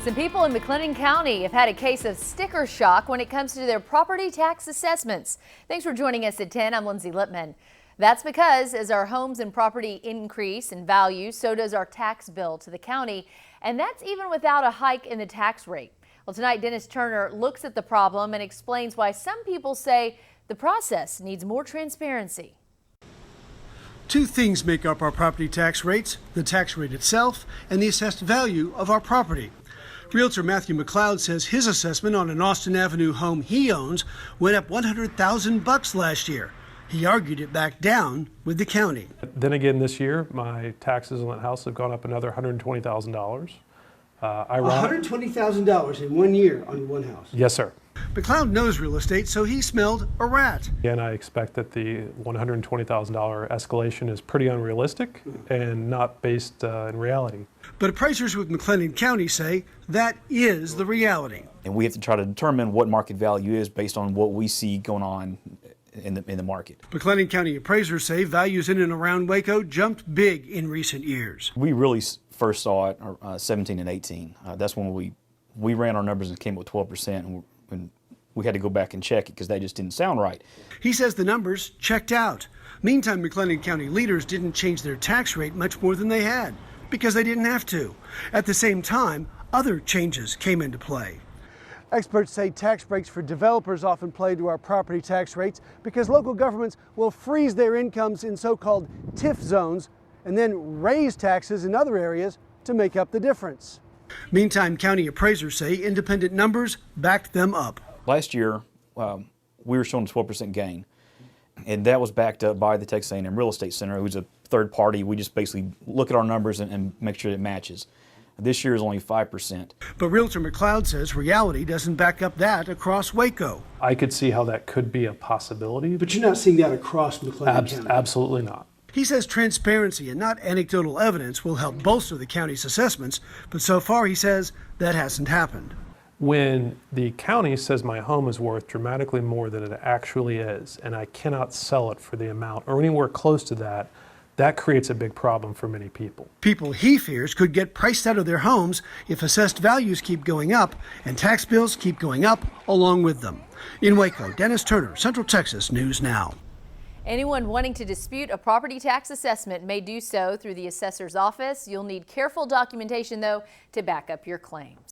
Some people in McLennan County have had a case of sticker shock when it comes to their property tax assessments. Thanks for joining us at 10. I'm Lindsay Lippman. That's because as our homes and property increase in value, so does our tax bill to the county. And that's even without a hike in the tax rate. Well, tonight, Dennis Turner looks at the problem and explains why some people say the process needs more transparency. Two things make up our property tax rates: the tax rate itself and the assessed value of our property. Realtor Matthew McLeod says his assessment on an Austin Avenue home he owns went up $100,000 last year. He argued it back down with the county. Then again this year, my taxes on that house have gone up another $120,000. $120,000 in 1 year on one house? Yes, sir. McLeod knows real estate, so he smelled a rat. And I expect that the $120,000 escalation is pretty unrealistic and not based in reality. But appraisers with McLennan County say that is the reality. And we have to try to determine what market value is based on what we see going on in the market. McLennan County appraisers say values in and around Waco jumped big in recent years. We really first saw it 17 and 18. That's when we ran our numbers and came up with 12%, and we had to go back and check it because that just didn't sound right. He says the numbers checked out. Meantime, McLennan County leaders didn't change their tax rate much more than they had because they didn't have to. At the same time, other changes came into play. Experts say tax breaks for developers often play to our property tax rates because local governments will freeze their incomes in so-called TIF zones and then raise taxes in other areas to make up the difference. Meantime, county appraisers say independent numbers backed them up. Last year, we were showing a 12% gain, and that was backed up by the Texas A&M Real Estate Center, who's a third party. We just basically look at our numbers and make sure it matches. This year is only 5%. But Realtor McLeod says reality doesn't back up that across Waco. I could see how that could be a possibility. But you're not seeing that across McLennan County? Absolutely not. He says transparency and not anecdotal evidence will help bolster the county's assessments, but so far he says that hasn't happened. When the county says my home is worth dramatically more than it actually is, and I cannot sell it for the amount or anywhere close to that, that creates a big problem for many people. People he fears could get priced out of their homes if assessed values keep going up and tax bills keep going up along with them. In Waco, Dennis Turner, Central Texas News Now. Anyone wanting to dispute a property tax assessment may do so through the assessor's office. You'll need careful documentation, though, to back up your claims.